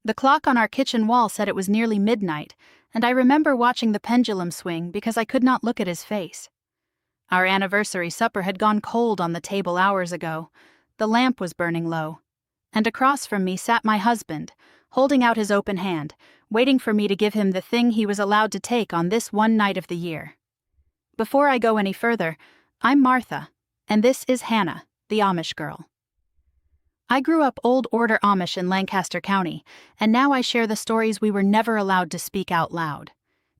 The clock on our kitchen wall said it was nearly midnight, and I remember watching the pendulum swing because I could not look at his face. Our anniversary supper had gone cold on the table hours ago. The lamp was burning low. And across from me sat my husband, holding out his open hand, waiting for me to give him the thing he was allowed to take on this one night of the year. Before I go any further, I'm Martha, and this is Hannah, the Amish girl. I grew up Old Order Amish in Lancaster County, and now I share the stories we were never allowed to speak out loud.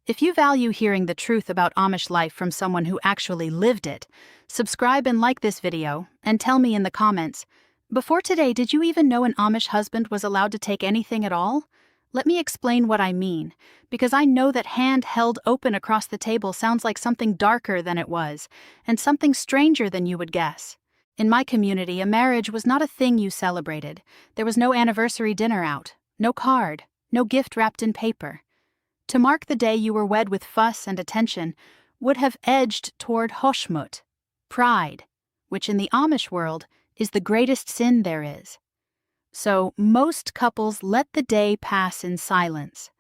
If you value hearing the truth about Amish life from someone who actually lived it, subscribe and like this video, and tell me in the comments, before today, did you even know an Amish husband was allowed to take anything at all? Let me explain what I mean, because I know that hand held open across the table sounds like something darker than it was, and something stranger than you would guess. In my community, a marriage was not a thing you celebrated. There was no anniversary dinner out, no card, no gift wrapped in paper. To mark the day you were wed with fuss and attention would have edged toward hoshmut, pride, which in the Amish world is the greatest sin there is. So most couples let the day pass in silence,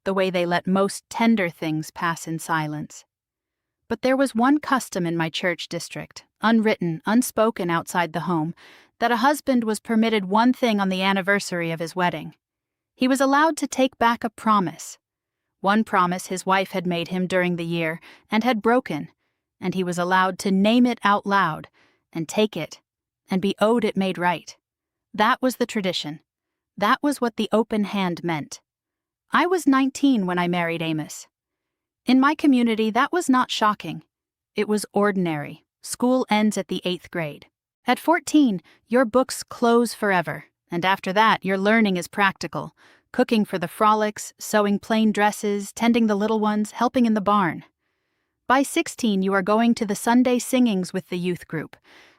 the way they let most tender things pass in silence. But there was one custom in my church district, unwritten, unspoken outside the home, that a husband was permitted one thing on the anniversary of his wedding. He was allowed to take back a promise. One promise his wife had made him during the year and had broken, and he was allowed to name it out loud and take it and be owed it made right. That was the tradition. That was what the open hand meant. I was 19 when I married Amos. In my community, that was not shocking. It was ordinary. School ends at the 8th grade. At 14, your books close forever, and after that, your learning is practical. Cooking for the frolics, sewing plain dresses, tending the little ones, helping in the barn. By 16, you are going to the Sunday singings with the youth group,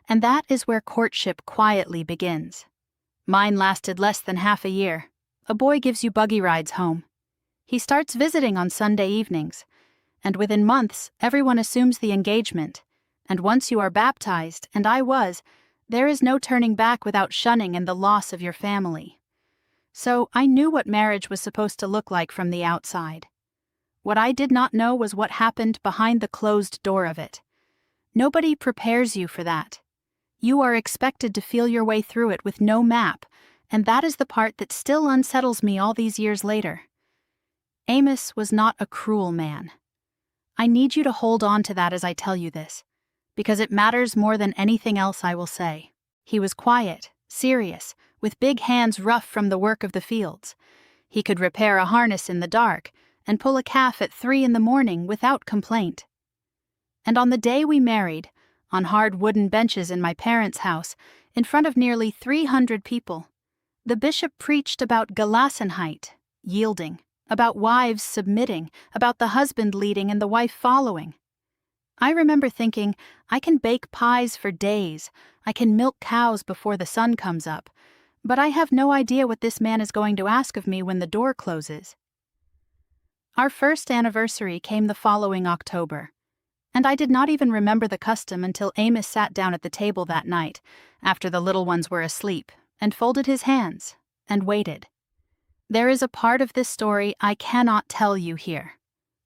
and that is where courtship quietly begins. Mine lasted less than half a year. A boy gives you buggy rides home. He starts visiting on Sunday evenings, and within months, everyone assumes the engagement, and once you are baptized, and I was, there is no turning back without shunning and the loss of your family. So I knew what marriage was supposed to look like from the outside. What I did not know was what happened behind the closed door of it. Nobody prepares you for that. You are expected to feel your way through it with no map, and that is the part that still unsettles me all these years later. Amos was not a cruel man. I need you to hold on to that as I tell you this, because it matters more than anything else I will say. He was quiet, serious, with big hands rough from the work of the fields. He could repair a harness in the dark and pull a calf at 3 a.m. without complaint. And on the day we married, on hard wooden benches in my parents' house, in front of nearly 300 people, the bishop preached about Gelassenheit, yielding, about wives submitting, about the husband leading and the wife following. I remember thinking, I can bake pies for days, I can milk cows before the sun comes up, but I have no idea what this man is going to ask of me when the door closes. Our first anniversary came the following October, and I did not even remember the custom until Amos sat down at the table that night, after the little ones were asleep, and folded his hands, and waited. There is a part of this story I cannot tell you here.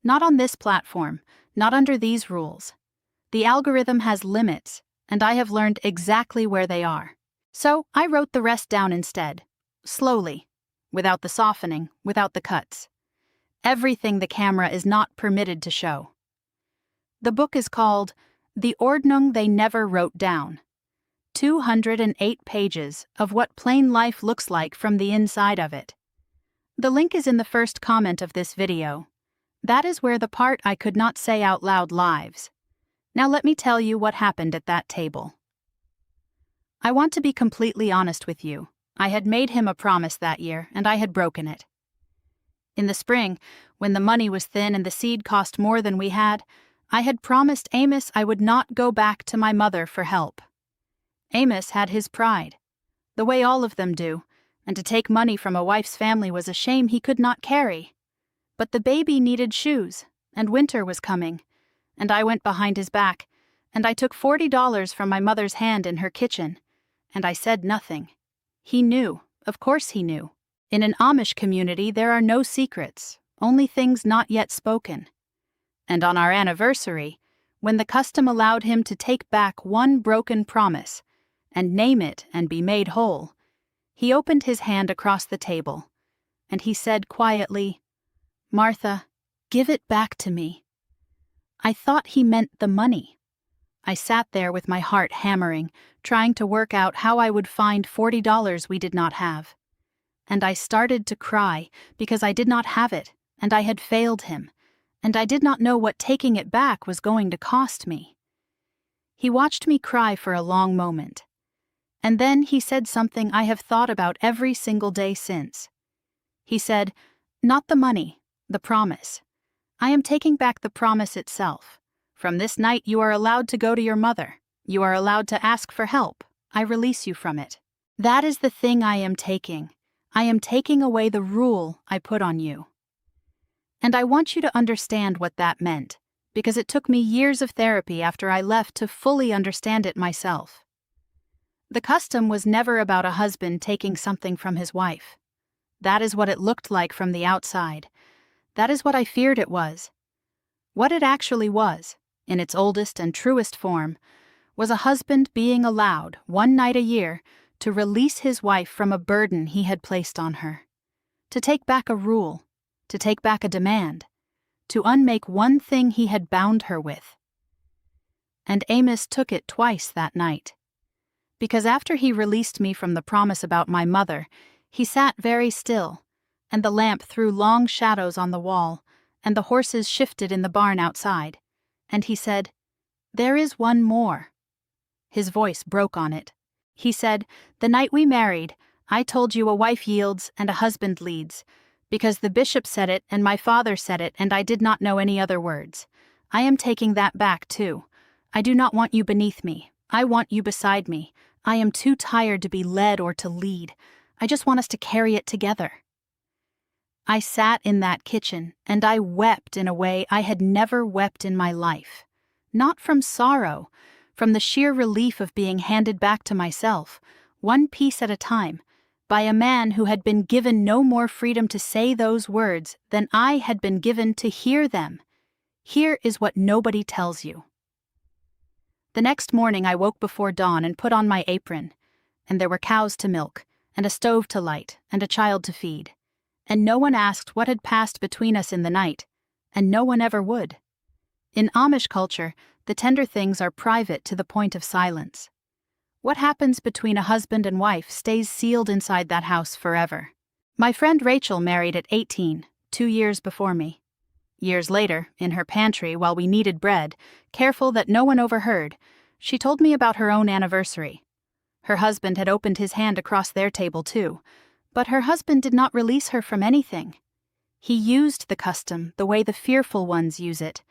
Not on this platform, not under these rules. The algorithm has limits, and I have learned exactly where they are. So I wrote the rest down instead, slowly, without the softening, without the cuts. Everything the camera is not permitted to show. The book is called The Ordnung They Never Wrote Down. 208 pages of what plain life looks like from the inside of it. The link is in the first comment of this video. That is where the part I could not say out loud lives. Now let me tell you what happened at that table. I want to be completely honest with you. I had made him a promise that year, and I had broken it. In the spring, when the money was thin and the seed cost more than we had, I had promised Amos I would not go back to my mother for help. Amos had his pride, the way all of them do, and to take money from a wife's family was a shame he could not carry. But the baby needed shoes, and winter was coming, and I went behind his back, and I took $40 from my mother's hand in her kitchen, and I said nothing. He knew, of course he knew. In an Amish community, there are no secrets, only things not yet spoken. And on our anniversary, when the custom allowed him to take back one broken promise and name it and be made whole, he opened his hand across the table, and he said quietly, "Martha, give it back to me." I thought he meant the money. I sat there with my heart hammering, trying to work out how I would find $40 we did not have. And I started to cry because I did not have it, and I had failed him, and I did not know what taking it back was going to cost me. He watched me cry for a long moment, and then he said something I have thought about every single day since. He said, "Not the money, the promise. I am taking back the promise itself. From this night you are allowed to go to your mother. You are allowed to ask for help. I release you from it. That is the thing I am taking. I am taking away the rule I put on you." And I want you to understand what that meant, because it took me years of therapy after I left to fully understand it myself. The custom was never about a husband taking something from his wife. That is what it looked like from the outside. That is what I feared it was. What it actually was, in its oldest and truest form, was a husband being allowed, one night a year, to release his wife from a burden he had placed on her, to take back a rule, to take back a demand, to unmake one thing he had bound her with. And Amos took it twice that night. Because after he released me from the promise about my mother, he sat very still, and the lamp threw long shadows on the wall, and the horses shifted in the barn outside, and he said, "There is one more." His voice broke on it. He said, "The night we married, I told you a wife yields and a husband leads, because the bishop said it and my father said it and I did not know any other words. I am taking that back too. I do not want you beneath me. I want you beside me. I am too tired to be led or to lead. I just want us to carry it together." I sat in that kitchen and I wept in a way I had never wept in my life. Not from sorrow, from the sheer relief of being handed back to myself, one piece at a time, by a man who had been given no more freedom to say those words than I had been given to hear them. Here is what nobody tells you. The next morning I woke before dawn and put on my apron, and there were cows to milk, and a stove to light, and a child to feed. And no one asked what had passed between us in the night, and no one ever would. In Amish culture, the tender things are private to the point of silence. What happens between a husband and wife stays sealed inside that house forever. My friend Rachel married at 18, 2 years before me. Years later, in her pantry while we kneaded bread, careful that no one overheard, she told me about her own anniversary. Her husband had opened his hand across their table too, but her husband did not release her from anything. He used the custom the way the fearful ones use it.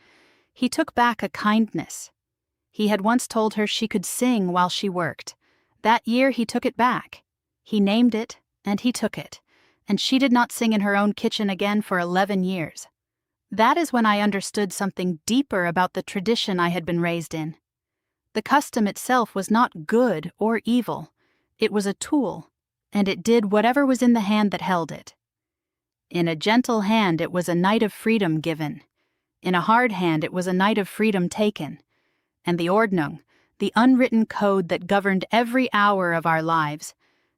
He took back a kindness. He had once told her she could sing while she worked. That year he took it back. He named it, and he took it, and she did not sing in her own kitchen again for 11 years. That is when I understood something deeper about the tradition I had been raised in. The custom itself was not good or evil. It was a tool, and it did whatever was in the hand that held it. In a gentle hand it was a night of freedom given. In a hard hand it was a night of freedom taken. And the ordnung, the unwritten code that governed every hour of our lives,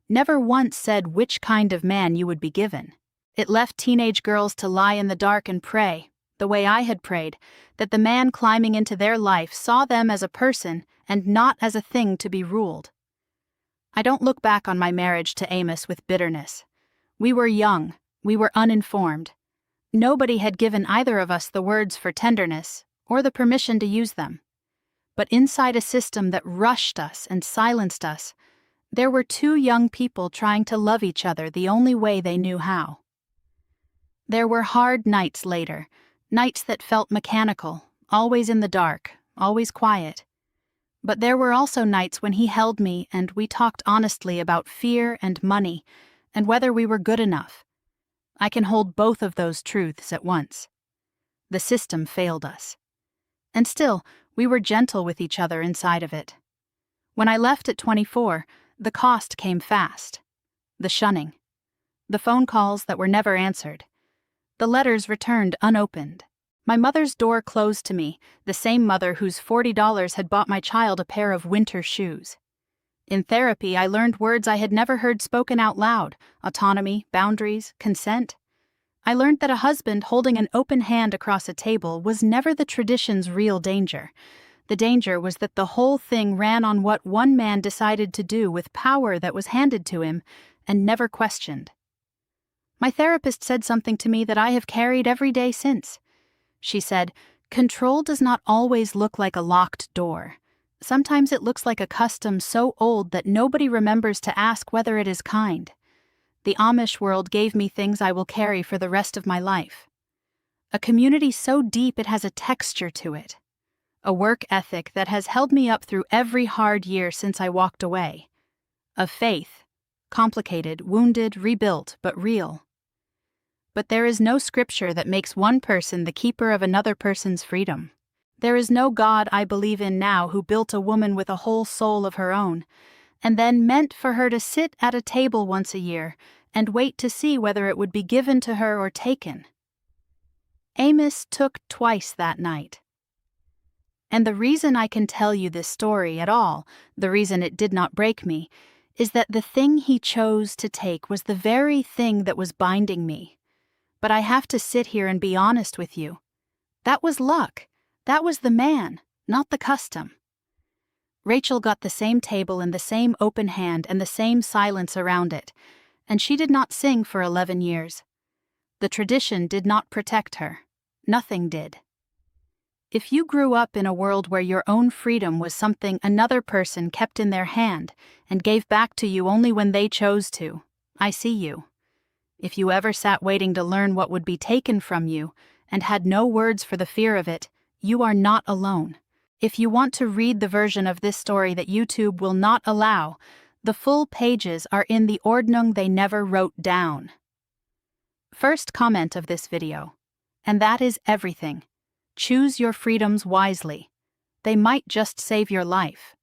never once said which kind of man you would be given. It left teenage girls to lie in the dark and pray, the way I had prayed, that the man climbing into their life saw them as a person and not as a thing to be ruled. I don't look back on my marriage to Amos with bitterness. We were young, we were uninformed. Nobody had given either of us the words for tenderness or the permission to use them. But inside a system that rushed us and silenced us, there were two young people trying to love each other the only way they knew how. There were hard nights later, nights that felt mechanical, always in the dark, always quiet. But there were also nights when he held me and we talked honestly about fear and money and whether we were good enough. I can hold both of those truths at once. The system failed us. And still, we were gentle with each other inside of it. When I left at 24, the cost came fast. The shunning. The phone calls that were never answered. The letters returned unopened. My mother's door closed to me, the same mother whose $40 had bought my child a pair of winter shoes. In therapy, I learned words I had never heard spoken out loud: autonomy, boundaries, consent. I learned that a husband holding an open hand across a table was never the tradition's real danger. The danger was that the whole thing ran on what one man decided to do with power that was handed to him and never questioned. My therapist said something to me that I have carried every day since. She said, "Control does not always look like a locked door. Sometimes it looks like a custom so old that nobody remembers to ask whether it is kind. The Amish world gave me things I will carry for the rest of my life. A community so deep it has a texture to it. A work ethic that has held me up through every hard year since I walked away. A faith, complicated, wounded, rebuilt, but real. But there is no scripture that makes one person the keeper of another person's freedom. There is no God I believe in now who built a woman with a whole soul of her own, and then meant for her to sit at a table once a year and wait to see whether it would be given to her or taken. Amish took twice that night. And the reason I can tell you this story at all, the reason it did not break me, is that the thing he chose to take was the very thing that was binding me. But I have to sit here and be honest with you. That was luck. That was the man, not the custom. Rachel got the same table and the same open hand and the same silence around it, and she did not sing for 11 years. The tradition did not protect her. Nothing did. If you grew up in a world where your own freedom was something another person kept in their hand and gave back to you only when they chose to, I see you. If you ever sat waiting to learn what would be taken from you and had no words for the fear of it, you are not alone. If you want to read the version of this story that YouTube will not allow, the full pages are in the Ordnung they never wrote down. First comment of this video, and that is everything. Choose your freedoms wisely. They might just save your life.